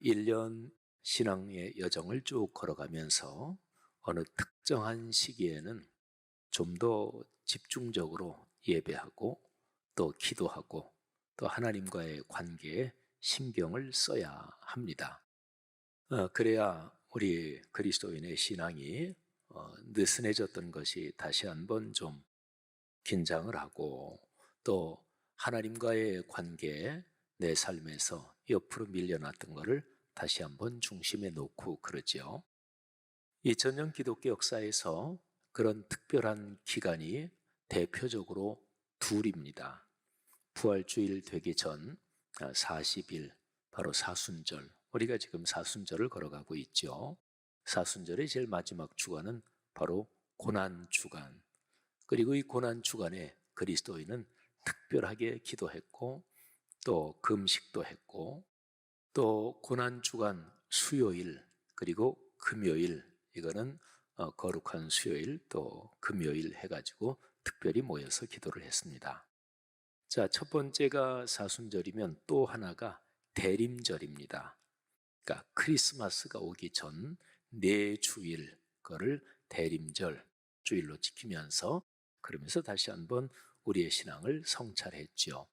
1년 신앙의 여정을 쭉 걸어가면서 어느 특정한 시기에는 좀 더 집중적으로 예배하고 또 기도하고 또 하나님과의 관계에 신경을 써야 합니다. 그래야 우리 그리스도인의 신앙이 느슨해졌던 것이 다시 한번 좀 긴장을 하고 또 하나님과의 관계에 내 삶에서 옆으로 밀려났던 것을 다시 한번 중심에 놓고 그러죠. 2000년 기독교 역사에서 그런 특별한 기간이 대표적으로 둘입니다. 부활주일 되기 전 40일, 바로 사순절. 우리가 지금 사순절을 걸어가고 있죠. 사순절의 제일 마지막 주간은 바로 고난주간. 그리고 이 고난주간에 그리스도인은 특별하게 기도했고 또 금식도 했고 또 고난주간 수요일 그리고 금요일, 이거는 거룩한 수요일 또 금요일 해가지고 특별히 모여서 기도를 했습니다. 자, 첫 번째가 사순절이면 또 하나가 대림절입니다. 그러니까 크리스마스가 오기 전 4주일, 그거를 대림절 주일로 지키면서 그러면서 다시 한번 우리의 신앙을 성찰했죠.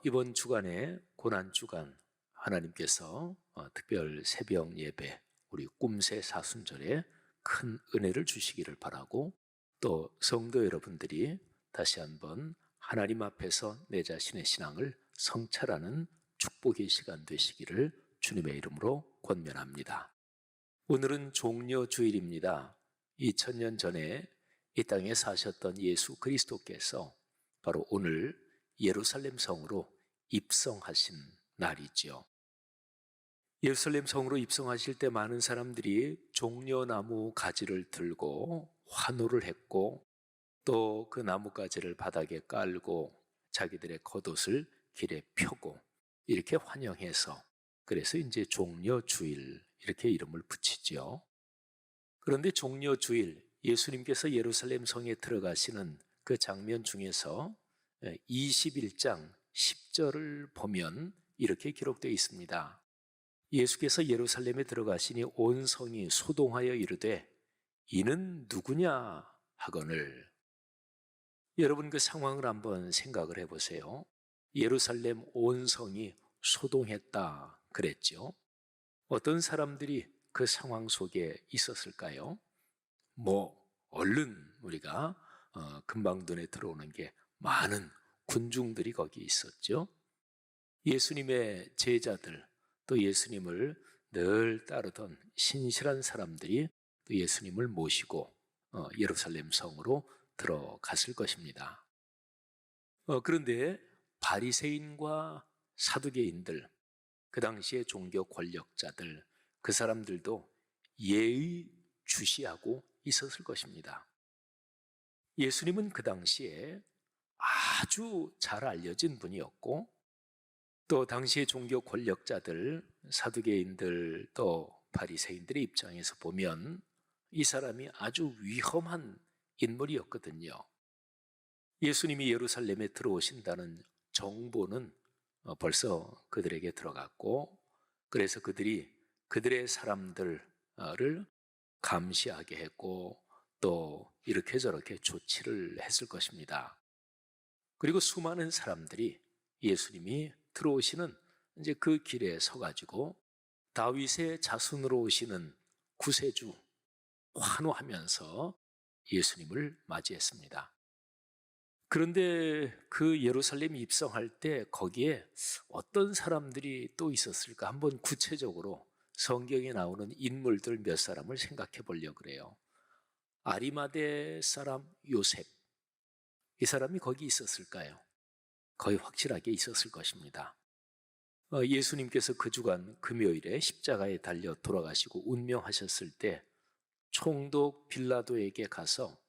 이번 주간에 고난주간 하나님께서 특별 새벽 예배, 우리 꿈새 사순절에 큰 은혜를 주시기를 바라고 또 성도 여러분들이 다시 한번 하나님 앞에서 내 자신의 신앙을 성찰하는 축복의 시간 되시기를 주님의 이름으로 권면합니다. 오늘은 종려주일입니다. 2000년 전에 이 땅에 사셨던 예수 그리스도께서 바로 오늘 예루살렘 성으로 입성하신 날이죠. 예루살렘 성으로 입성하실 때 많은 사람들이 종려나무 가지를 들고 환호를 했고 또 그 나뭇가지를 바닥에 깔고 자기들의 겉옷을 길에 펴고 이렇게 환영해서 그래서 이제 종려주일 이렇게 이름을 붙이죠. 그런데 종려주일 예수님께서 예루살렘 성에 들어가시는 그 장면 중에서 21장 10절을 보면 이렇게 기록되어 있습니다. 예수께서 예루살렘에 들어가시니 온 성이 소동하여 이르되 이는 누구냐 하거늘. 여러분 그 상황을 한번 생각을 해보세요. 예루살렘 온 성이 소동했다 그랬죠. 어떤 사람들이 그 상황 속에 있었을까요? 얼른 우리가 금방 눈에 들어오는 게 많은 군중들이 거기 있었죠. 예수님의 제자들 또 예수님을 늘 따르던 신실한 사람들이 또 예수님을 모시고 예루살렘 성으로 들어갔을 것입니다. 그런데 바리새인과 사두개인들, 그 당시의 종교 권력자들, 그 사람들도 예의주시하고 있었을 것입니다. 예수님은 그 당시에 아주 잘 알려진 분이었고 또 당시의 종교 권력자들, 사두개인들 또 바리새인들의 입장에서 보면 이 사람이 아주 위험한 인물이었거든요. 예수님이 예루살렘에 들어오신다는 정보는 벌써 그들에게 들어갔고 그래서 그들이 그들의 사람들을 감시하게 했고 또 이렇게 저렇게 조치를 했을 것입니다. 그리고 수많은 사람들이 예수님이 들어오시는 이제 그 길에 서가지고 다윗의 자손으로 오시는 구세주 환호하면서 예수님을 맞이했습니다. 그런데 그 예루살렘 입성할 때 거기에 어떤 사람들이 또 있었을까? 한번 구체적으로 성경에 나오는 인물들 몇 사람을 생각해 보려고 그래요. 아리마대 사람 요셉, 이 사람이 거기 있었을까요? 거의 확실하게 있었을 것입니다. 예수님께서 그 주간 금요일에 십자가에 달려 돌아가시고 운명하셨을 때 총독 빌라도에게 가서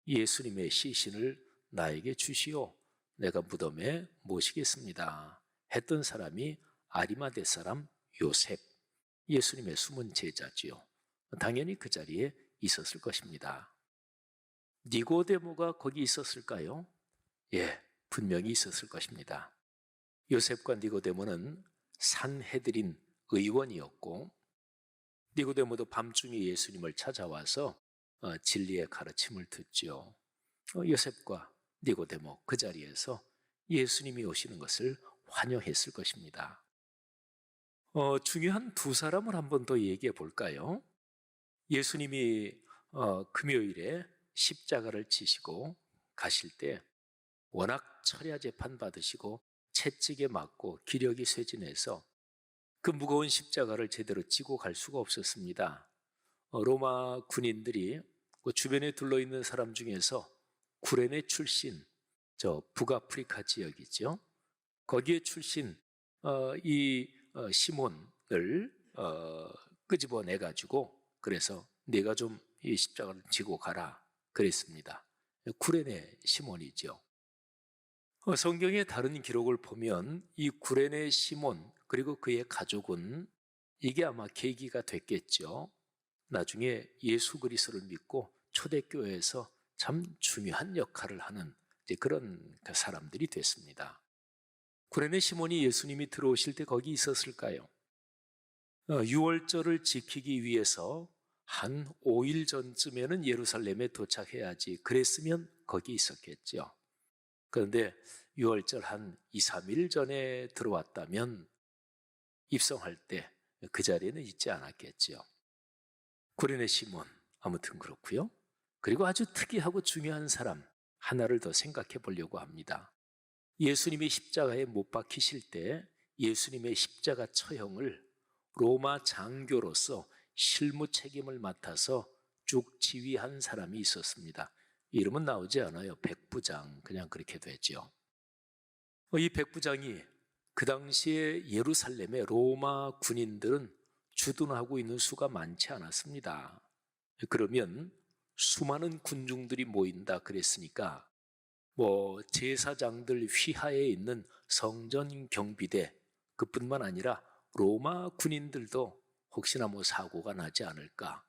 예수님의 시신을 나에게 주시오, 내가 무덤에 모시겠습니다 했던 사람이 아리마대 사람 요셉, 예수님의 숨은 제자지요. 당연히 그 자리에 있었을 것입니다. 니고데모가 거기 있었을까요? 예, 분명히 있었을 것입니다. 요셉과 니고데모는 산헤드린 의원이었고, 니고데모도 밤중에 예수님을 찾아와서 진리의 가르침을 듣죠. 요셉과 니고데모 그 자리에서 예수님이 오시는 것을 환영했을 것입니다. 중요한 두 사람을 한 번 더 얘기해 볼까요? 예수님이 금요일에 십자가를 지시고 가실 때 워낙 철야 재판 받으시고 채찍에 맞고 기력이 쇠진해서 그 무거운 십자가를 제대로 지고 갈 수가 없었습니다. 로마 군인들이 그 주변에 둘러있는 사람 중에서 구레네 출신, 저 북아프리카 지역이죠. 거기에 출신 이 시몬을 끄집어내가지고 그래서 네가 좀 이 십자가를 지고 가라 그랬습니다. 구레네 시몬이죠. 성경의 다른 기록을 보면 이 구레네 시몬 그리고 그의 가족은 이게 아마 계기가 됐겠죠. 나중에 예수 그리스도를 믿고 초대교회에서 참 중요한 역할을 하는 그런 사람들이 됐습니다. 구레네 시몬이 예수님이 들어오실 때 거기 있었을까요? 유월절을 지키기 위해서 한 5일 전쯤에는 예루살렘에 도착해야지 그랬으면 거기 있었겠죠. 그런데 6월절 한 2, 3일 전에 들어왔다면 입성할 때 그 자리에는 있지 않았겠죠. 구레네 시몬 아무튼 그렇고요. 그리고 아주 특이하고 중요한 사람 하나를 더 생각해 보려고 합니다. 예수님이 십자가에 못 박히실 때 예수님의 십자가 처형을 로마 장교로서 실무 책임을 맡아서 쭉 지휘한 사람이 있었습니다. 이름은 나오지 않아요. 백부장 그냥 그렇게 되죠. 이 백부장이 그 당시에 예루살렘의 로마 군인들은 주둔하고 있는 수가 많지 않았습니다. 그러면 수많은 군중들이 모인다 그랬으니까 제사장들 휘하에 있는 성전 경비대 그뿐만 아니라 로마 군인들도 혹시나 사고가 나지 않을까,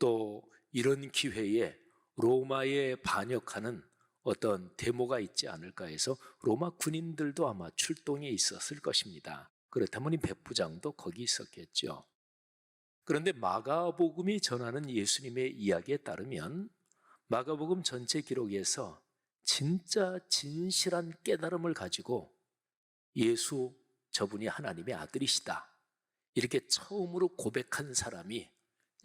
또 이런 기회에 로마에 반역하는 어떤 데모가 있지 않을까 해서 로마 군인들도 아마 출동해 있었을 것입니다. 그렇다면 이 백부장도 거기 있었겠죠. 그런데 마가복음이 전하는 예수님의 이야기에 따르면 마가복음 전체 기록에서 진짜 진실한 깨달음을 가지고 예수 저분이 하나님의 아들이시다 이렇게 처음으로 고백한 사람이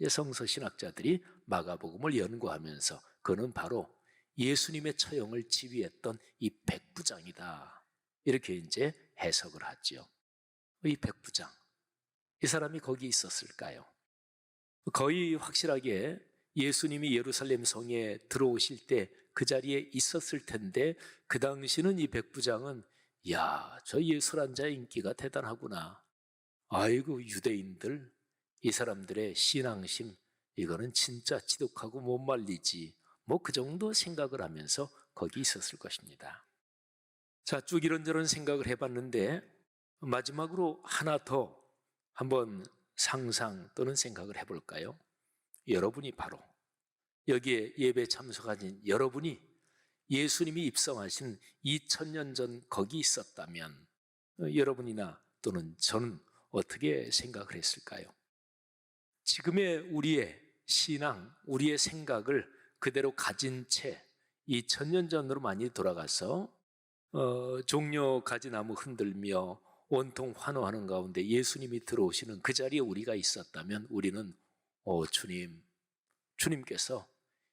성서신학자들이 마가복음을 연구하면서 그는 바로 예수님의 처형을 지휘했던 이 백부장이다 이렇게 이제 해석을 하죠. 이 백부장, 이 사람이 거기 있었을까요? 거의 확실하게 예수님이 예루살렘 성에 들어오실 때 그 자리에 있었을 텐데 그 당시는 이 백부장은 저 예술한자의 인기가 대단하구나. 아이고 유대인들 이 사람들의 신앙심 이거는 진짜 지독하고 못 말리지. 그 정도 생각을 하면서 거기 있었을 것입니다. 자, 쭉 이런저런 생각을 해봤는데 마지막으로 하나 더 한번 상상 또는 생각을 해볼까요? 여러분이 바로 여기에 예배 참석하신 여러분이 예수님이 입성하신 2000년 전 거기 있었다면 여러분이나 또는 저는 어떻게 생각을 했을까요? 지금의 우리의 신앙, 우리의 생각을 그대로 가진 채 2000년 전으로 많이 돌아가서 종려 가지나무 흔들며 온통 환호하는 가운데 예수님이 들어오시는 그 자리에 우리가 있었다면 우리는 주님께서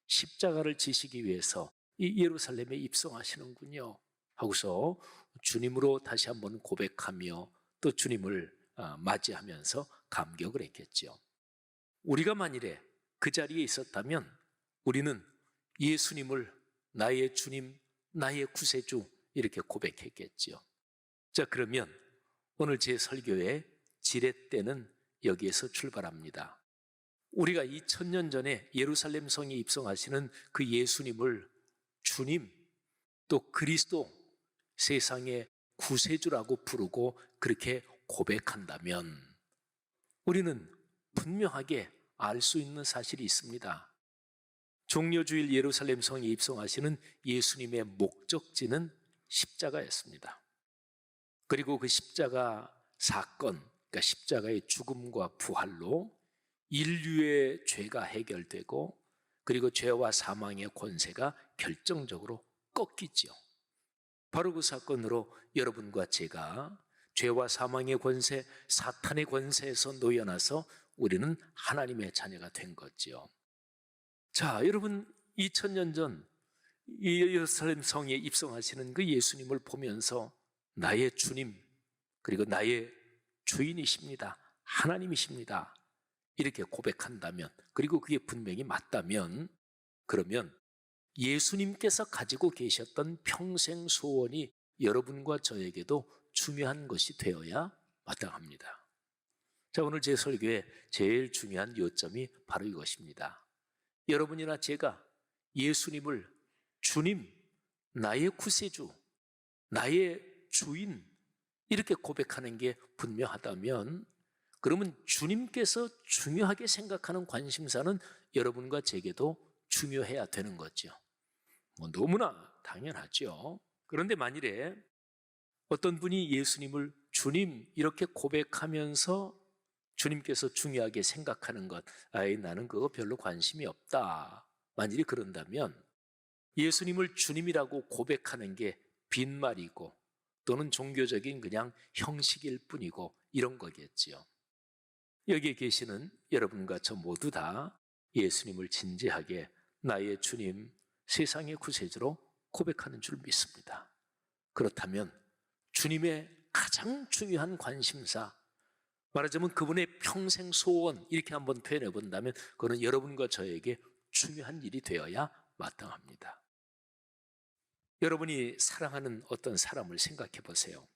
십자가를 지시기 위해서 이 예루살렘에 입성하시는군요 하고서 주님으로 다시 한번 고백하며 또 주님을 맞이하면서 감격을 했겠죠. 우리가 만일에 그 자리에 있었다면 우리는 예수님을 나의 주님, 나의 구세주 이렇게 고백했겠죠. 자, 그러면 오늘 제 설교의 지렛대는 여기에서 출발합니다. 우리가 2000년 전에 예루살렘 성에 입성하시는 그 예수님을 주님, 또 그리스도, 세상의 구세주라고 부르고 그렇게 고백한다면 우리는 분명하게 알 수 있는 사실이 있습니다. 종려주일 예루살렘 성에 입성하시는 예수님의 목적지는 십자가였습니다. 그리고 그 십자가 사건, 그러니까 십자가의 죽음과 부활로 인류의 죄가 해결되고 그리고 죄와 사망의 권세가 결정적으로 꺾이죠. 바로 그 사건으로 여러분과 제가 죄와 사망의 권세, 사탄의 권세에서 놓여나서 우리는 하나님의 자녀가 된 거죠. 자, 여러분 2000년 전 이 예루살렘 성에 입성하시는 그 예수님을 보면서 나의 주님 그리고 나의 주인이십니다. 하나님이십니다. 이렇게 고백한다면, 그리고 그게 분명히 맞다면, 그러면 예수님께서 가지고 계셨던 평생 소원이 여러분과 저에게도 중요한 것이 되어야 마땅합니다. 자, 오늘 제 설교의 제일 중요한 요점이 바로 이것입니다. 여러분이나 제가 예수님을 주님, 나의 구세주, 나의 주인 이렇게 고백하는 게 분명하다면, 그러면 주님께서 중요하게 생각하는 관심사는 여러분과 제게도 중요해야 되는 거죠. 너무나 당연하죠. 그런데 만일에 어떤 분이 예수님을 주님 이렇게 고백하면서 주님께서 중요하게 생각하는 것, 나는 그거 별로 관심이 없다, 만일이 그런다면 예수님을 주님이라고 고백하는 게 빈말이고 또는 종교적인 그냥 형식일 뿐이고 이런 거겠지요. 여기에 계시는 여러분과 저 모두 다 예수님을 진지하게 나의 주님, 세상의 구세주로 고백하는 줄 믿습니다. 그렇다면 주님의 가장 중요한 관심사, 말하자면 그분의 평생 소원 이렇게 한번 표현해 본다면 그거는 여러분과 저에게 중요한 일이 되어야 마땅합니다. 여러분이 사랑하는 어떤 사람을 생각해 보세요.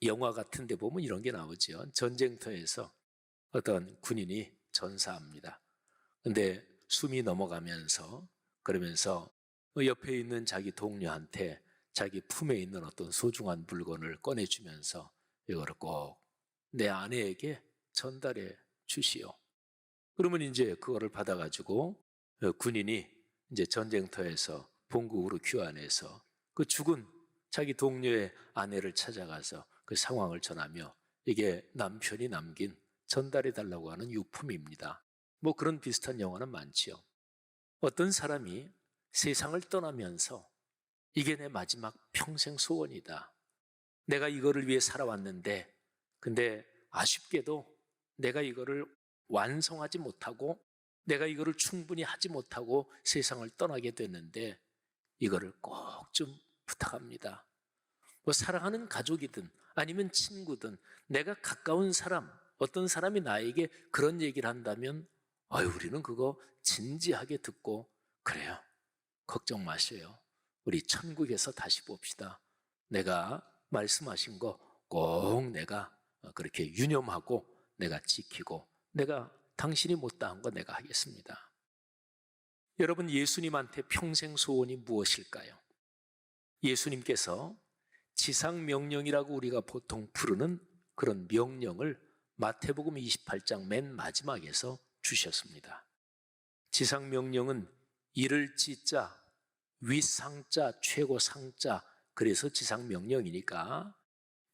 영화 같은 데 보면 이런 게 나오죠. 전쟁터에서 어떤 군인이 전사합니다. 근데 숨이 넘어가면서 그러면서 옆에 있는 자기 동료한테 자기 품에 있는 어떤 소중한 물건을 꺼내주면서 이거를 꼭 내 아내에게 전달해 주시오. 그러면 이제 그거를 받아가지고 군인이 이제 전쟁터에서 본국으로 귀환해서 그 죽은 자기 동료의 아내를 찾아가서 그 상황을 전하며 이게 남편이 남긴 전달해 달라고 하는 유품입니다. 뭐 그런 비슷한 영화는 많지요. 어떤 사람이 세상을 떠나면서 이게 내 마지막 평생 소원이다. 내가 이거를 위해 살아왔는데 근데 아쉽게도 내가 이거를 완성하지 못하고 내가 이거를 충분히 하지 못하고 세상을 떠나게 됐는데 이거를 꼭 좀 부탁합니다. 뭐 사랑하는 가족이든 아니면 친구든 내가 가까운 사람, 어떤 사람이 나에게 그런 얘기를 한다면 우리는 그거 진지하게 듣고 그래요. 걱정 마세요. 우리 천국에서 다시 봅시다. 내가 말씀하신 거 꼭 내가 그렇게 유념하고 내가 지키고 내가 당신이 못다한 거 내가 하겠습니다. 여러분, 예수님한테 평생 소원이 무엇일까요? 예수님께서 지상명령이라고 우리가 보통 부르는 그런 명령을 마태복음 28장 맨 마지막에서 주셨습니다. 지상명령은 이를 지자, 윗상자, 최고상자, 그래서 지상명령이니까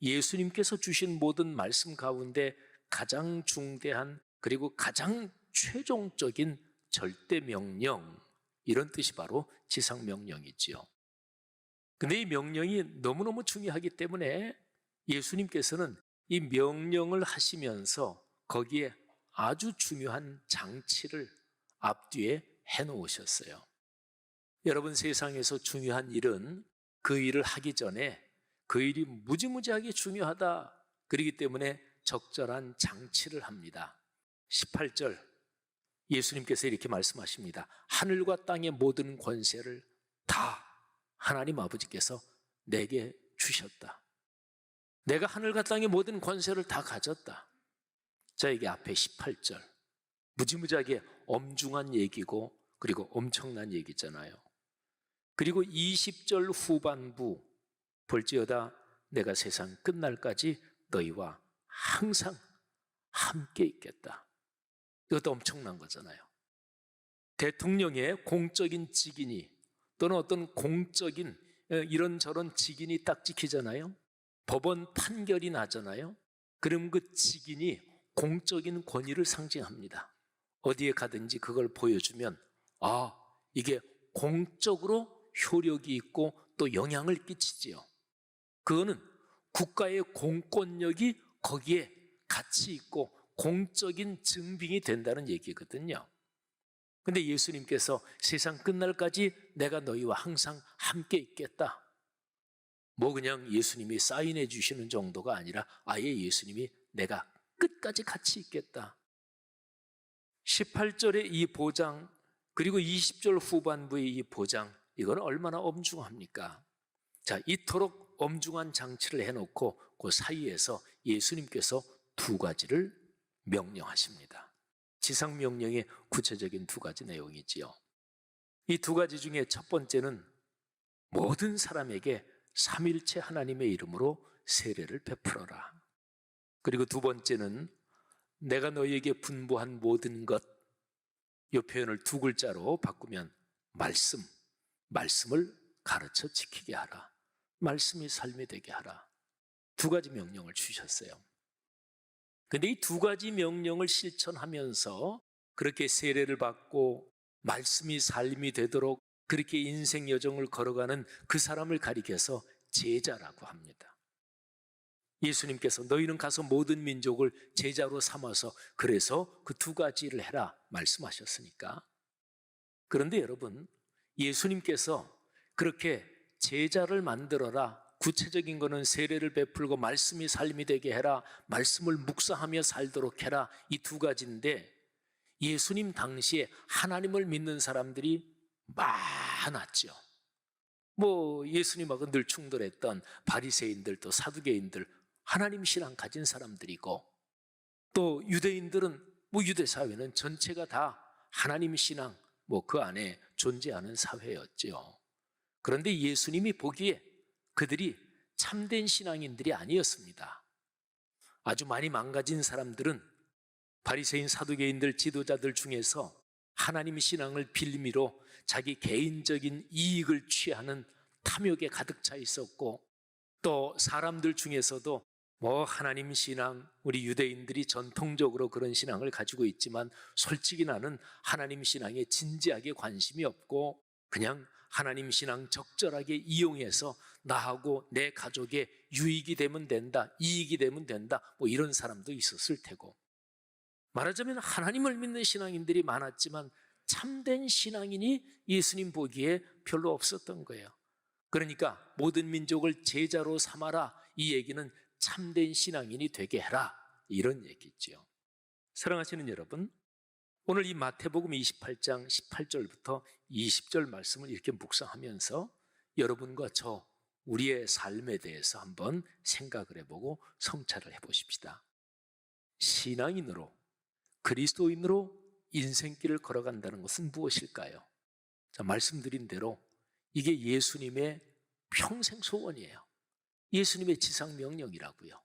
예수님께서 주신 모든 말씀 가운데 가장 중대한 그리고 가장 최종적인 절대명령, 이런 뜻이 바로 지상명령이지요. 근데 이 명령이 너무너무 중요하기 때문에 예수님께서는 이 명령을 하시면서 거기에 아주 중요한 장치를 앞뒤에 해놓으셨어요. 여러분, 세상에서 중요한 일은 그 일을 하기 전에 그 일이 무지무지하게 중요하다, 그렇기 때문에 적절한 장치를 합니다. 18절 예수님께서 이렇게 말씀하십니다. 하늘과 땅의 모든 권세를 다 하나님 아버지께서 내게 주셨다. 내가 하늘과 땅의 모든 권세를 다 가졌다. 자, 이게 앞에 18절 무지무지하게 엄중한 얘기고 그리고 엄청난 얘기잖아요. 그리고 20절 후반부 볼지어다 내가 세상 끝날까지 너희와 항상 함께 있겠다. 이것도 엄청난 거잖아요. 대통령의 공적인 직인이 또는 어떤 공적인 이런저런 직인이 딱 지키잖아요. 법원 판결이 나잖아요. 그럼 그 직인이 공적인 권위를 상징합니다. 어디에 가든지 그걸 보여주면 이게 공적으로 효력이 있고 또 영향을 끼치지요. 그거는 국가의 공권력이 거기에 같이 있고 공적인 증빙이 된다는 얘기거든요. 근데 예수님께서 세상 끝날까지 내가 너희와 항상 함께 있겠다. 뭐 그냥 예수님이 사인해 주시는 정도가 아니라 아예 예수님이 내가 끝까지 같이 있겠다. 18절의 이 보장 그리고 20절 후반부의 이 보장, 이건 얼마나 엄중합니까? 자, 이토록 엄중한 장치를 해놓고 그 사이에서 예수님께서 두 가지를 명령하십니다. 지상명령의 구체적인 두 가지 내용이지요. 이 두 가지 중에 첫 번째는 모든 사람에게 삼일체 하나님의 이름으로 세례를 베풀어라. 그리고 두 번째는 내가 너희에게 분부한 모든 것, 이 표현을 두 글자로 바꾸면 말씀을 가르쳐 지키게 하라. 말씀이 삶이 되게 하라. 두 가지 명령을 주셨어요. 근데 이 두 가지 명령을 실천하면서 그렇게 세례를 받고 말씀이 삶이 되도록 그렇게 인생 여정을 걸어가는 그 사람을 가리켜서 제자라고 합니다. 예수님께서 너희는 가서 모든 민족을 제자로 삼아서 그래서 그 두 가지를 해라 말씀하셨으니까. 그런데 여러분, 예수님께서 그렇게 제자를 만들어라, 구체적인 거는 세례를 베풀고 말씀이 삶이 되게 해라, 말씀을 묵상하며 살도록 해라, 이 두 가지인데 예수님 당시에 하나님을 믿는 사람들이 많았죠. 뭐 예수님하고 늘 충돌했던 바리새인들 또 사두개인들, 하나님 신앙 가진 사람들이고, 또 유대인들은 뭐 유대 사회는 전체가 다 하나님 신앙 그 안에 존재하는 사회였죠. 그런데 예수님이 보기에 그들이 참된 신앙인들이 아니었습니다. 아주 많이 망가진 사람들은 바리새인 사두개인들 지도자들 중에서 하나님 신앙을 빌미로 자기 개인적인 이익을 취하는 탐욕에 가득 차 있었고, 또 사람들 중에서도 하나님 신앙, 우리 유대인들이 전통적으로 그런 신앙을 가지고 있지만 솔직히 나는 하나님 신앙에 진지하게 관심이 없고 그냥 하나님 신앙 적절하게 이용해서 나하고 내 가족에 유익이 되면 된다, 이익이 되면 된다, 이런 사람도 있었을 테고, 말하자면 하나님을 믿는 신앙인들이 많았지만 참된 신앙인이 예수님 보기에 별로 없었던 거예요. 그러니까 모든 민족을 제자로 삼아라, 이 얘기는 참된 신앙인이 되게 해라, 이런 얘기죠. 사랑하시는 여러분, 오늘 이 마태복음 28장 18절부터 20절 말씀을 이렇게 묵상하면서 여러분과 저 우리의 삶에 대해서 한번 생각을 해보고 성찰을 해보십시다. 신앙인으로, 그리스도인으로 인생길을 걸어간다는 것은 무엇일까요? 자, 말씀드린 대로 이게 예수님의 평생 소원이에요. 예수님의 지상명령이라고요.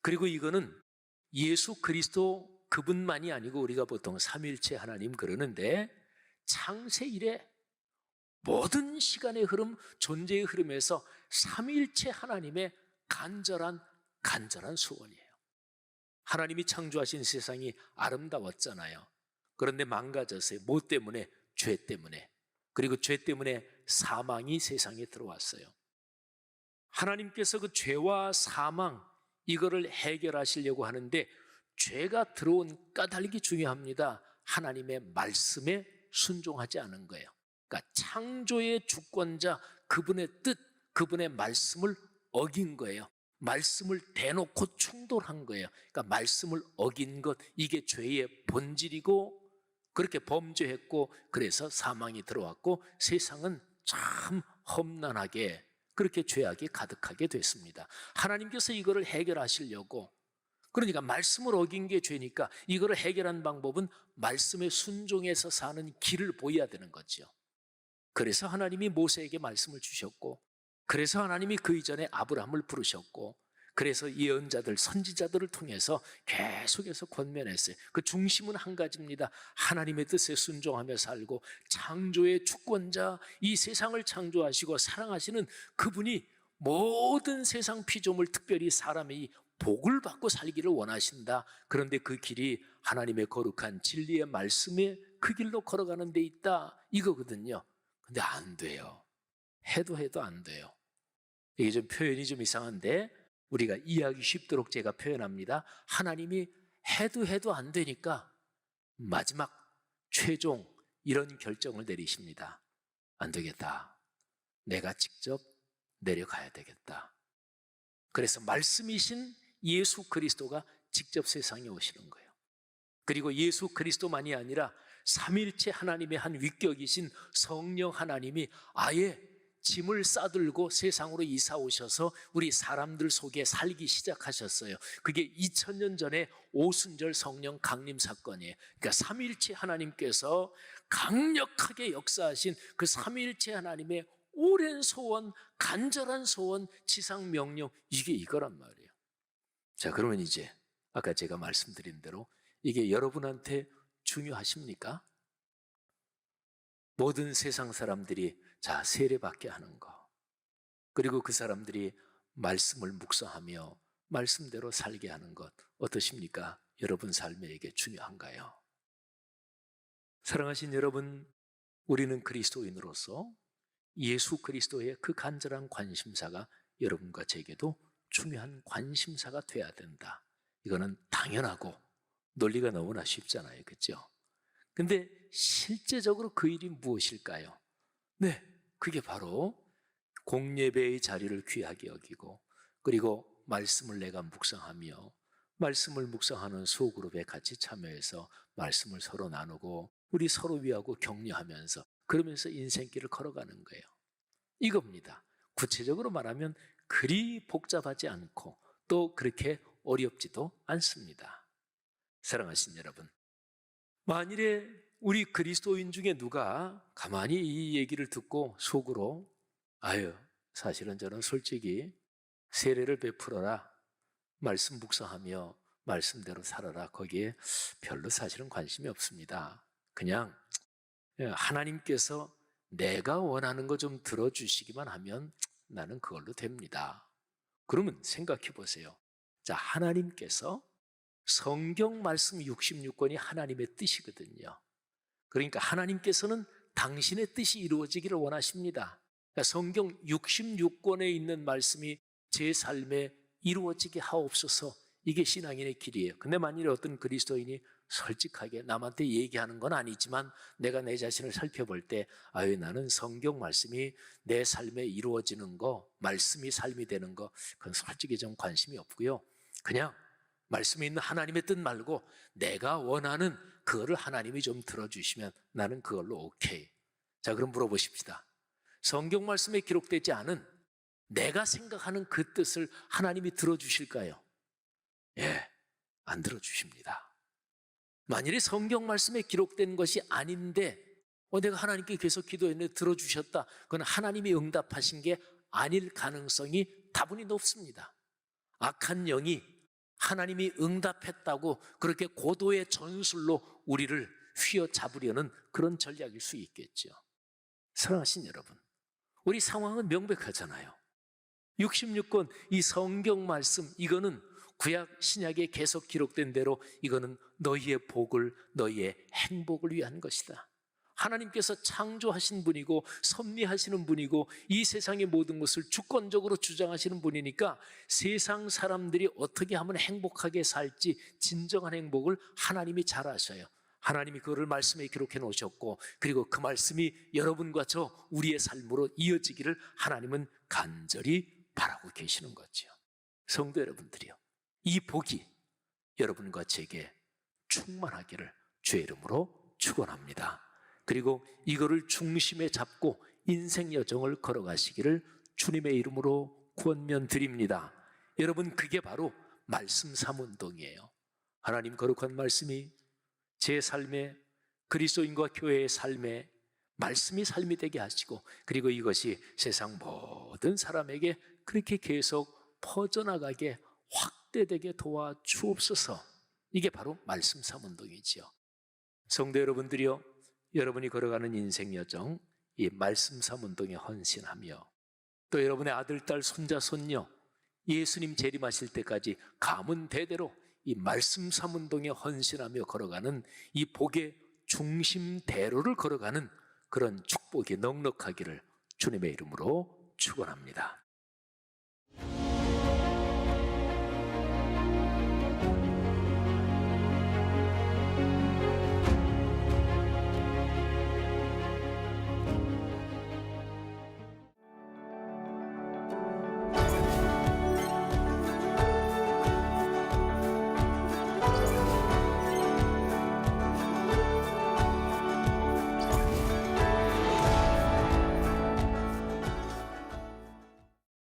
그리고 이거는 예수 그리스도 그분만이 아니고, 우리가 보통 삼일체 하나님 그러는데 창세 이래 모든 시간의 흐름, 존재의 흐름에서 삼일체 하나님의 간절한 소원이에요. 하나님이 창조하신 세상이 아름다웠잖아요. 그런데 망가졌어요. 뭐 때문에? 죄 때문에. 그리고 죄 때문에 사망이 세상에 들어왔어요. 하나님께서 그 죄와 사망, 이거를 해결하시려고 하는데 죄가 들어온 까닭이 중요합니다. 하나님의 말씀에 순종하지 않은 거예요. 그러니까 창조의 주권자 그분의 뜻, 그분의 말씀을 어긴 거예요. 말씀을 대놓고 충돌한 거예요. 그러니까 말씀을 어긴 것, 이게 죄의 본질이고, 그렇게 범죄했고 그래서 사망이 들어왔고 세상은 참 험난하게 그렇게 죄악이 가득하게 됐습니다. 하나님께서 이거를 해결하시려고, 그러니까 말씀을 어긴 게 죄니까 이거를 해결한 방법은 말씀에 순종해서 사는 길을 보여야 되는 거죠. 그래서 하나님이 모세에게 말씀을 주셨고, 그래서 하나님이 그 이전에 아브라함을 부르셨고, 그래서 예언자들, 선지자들을 통해서 계속해서 권면했어요. 그 중심은 한 가지입니다. 하나님의 뜻에 순종하며 살고, 창조의 주권자, 이 세상을 창조하시고 사랑하시는 그분이 모든 세상 피조물, 특별히 사람의 복을 받고 살기를 원하신다. 그런데 그 길이 하나님의 거룩한 진리의 말씀에 그 길로 걸어가는 데 있다. 이거거든요. 근데 안 돼요. 해도 안 돼요. 이게 좀 표현이 좀 이상한데 우리가 이해하기 쉽도록 제가 표현합니다. 하나님이 해도 안 되니까 마지막 최종 이런 결정을 내리십니다. 안 되겠다. 내가 직접 내려가야 되겠다. 그래서 말씀이신 예수 그리스도가 직접 세상에 오시는 거예요. 그리고 예수 그리스도만이 아니라 삼위일체 하나님의 한 위격이신 성령 하나님이 아예 짐을 싸들고 세상으로 이사 오셔서 우리 사람들 속에 살기 시작하셨어요. 그게 2000년 전에 오순절 성령 강림 사건이에요. 그러니까 삼위일체 하나님께서 강력하게 역사하신 그 삼위일체 하나님의 오랜 소원, 간절한 소원, 지상 명령, 이게 이거란 말이에요. 자, 그러면 이제 아까 제가 말씀드린 대로 이게 여러분한테 중요하십니까? 모든 세상 사람들이 자, 세례받게 하는 거, 그리고 그 사람들이 말씀을 묵상하며 말씀대로 살게 하는 것, 어떠십니까? 여러분 삶에게 중요한가요? 사랑하신 여러분, 우리는 그리스도인으로서 예수 그리스도의 그 간절한 관심사가 여러분과 제게도 중요한 관심사가 돼야 된다. 이거는 당연하고 논리가 너무나 쉽잖아요. 그렇죠? 근데 실제적으로 그 일이 무엇일까요? 네, 그게 바로 공예배의 자리를 귀하게 여기고, 그리고 말씀을 내가 묵상하며 말씀을 묵상하는 소그룹에 같이 참여해서 말씀을 서로 나누고 우리 서로 위하고 격려하면서 그러면서 인생길을 걸어가는 거예요. 이겁니다. 구체적으로 말하면 그리 복잡하지 않고 또 그렇게 어렵지도 않습니다. 사랑하신 여러분, 만일에 우리 그리스도인 중에 누가 가만히 이 얘기를 듣고 속으로 아유, 사실은 저는 솔직히 세례를 베풀어라, 말씀 묵상하며 말씀대로 살아라, 거기에 별로 사실은 관심이 없습니다. 그냥 하나님께서 내가 원하는 거 좀 들어주시기만 하면 나는 그걸로 됩니다. 그러면 생각해 보세요. 자, 하나님께서 성경 말씀 66권이 하나님의 뜻이거든요. 그러니까 하나님께서는 당신의 뜻이 이루어지기를 원하십니다. 그러니까 성경 66권에 있는 말씀이 제 삶에 이루어지게 하옵소서, 이게 신앙인의 길이에요. 근데 만일에 어떤 그리스도인이 솔직하게 남한테 얘기하는 건 아니지만 내가 내 자신을 살펴볼 때 아유, 나는 성경 말씀이 내 삶에 이루어지는 거, 말씀이 삶이 되는 거, 그건 솔직히 좀 관심이 없고요. 그냥 말씀에 있는 하나님의 뜻 말고 내가 원하는 그거를 하나님이 좀 들어주시면 나는 그걸로 오케이. 자, 그럼 물어보십시다. 성경 말씀에 기록되지 않은 내가 생각하는 그 뜻을 하나님이 들어주실까요? 예, 안 들어주십니다. 만일에 성경 말씀에 기록된 것이 아닌데 내가 하나님께 계속 기도했는데 들어주셨다, 그건 하나님이 응답하신 게 아닐 가능성이 다분히 높습니다. 악한 영이 하나님이 응답했다고 그렇게 고도의 전술로 우리를 휘어잡으려는 그런 전략일 수 있겠죠. 사랑하신 여러분, 우리 상황은 명백하잖아요. 66권 이 성경 말씀, 이거는 구약 신약에 계속 기록된 대로 이거는 너희의 복을, 너희의 행복을 위한 것이다. 하나님께서 창조하신 분이고 섭리하시는 분이고 이 세상의 모든 것을 주권적으로 주장하시는 분이니까 세상 사람들이 어떻게 하면 행복하게 살지 진정한 행복을 하나님이 잘 아셔요. 하나님이 그거를 말씀에 기록해 놓으셨고, 그리고 그 말씀이 여러분과 저 우리의 삶으로 이어지기를 하나님은 간절히 바라고 계시는 거죠. 성도 여러분들이요, 이 복이 여러분과 제게 충만하기를 주의 이름으로 축원합니다. 그리고 이거를 중심에 잡고 인생 여정을 걸어가시기를 주님의 이름으로 권면 드립니다. 여러분, 그게 바로 말씀 삼운동이에요. 하나님 거룩한 말씀이 제 삶에, 그리스도인과 교회의 삶에 말씀이 삶이 되게 하시고, 그리고 이것이 세상 모든 사람에게 그렇게 계속 퍼져나가게 확대되게 도와주옵소서. 이게 바로 말씀 삼운동이지요. 성도 여러분들이요, 여러분이 걸어가는 인생 여정, 이 말씀 삼운동에 헌신하며 또 여러분의 아들, 딸, 손자, 손녀 예수님 재림하실 때까지 가문 대대로 이 말씀 삼운동에 헌신하며 걸어가는 이 복의 중심대로를 걸어가는 그런 축복이 넉넉하기를 주님의 이름으로 축원합니다.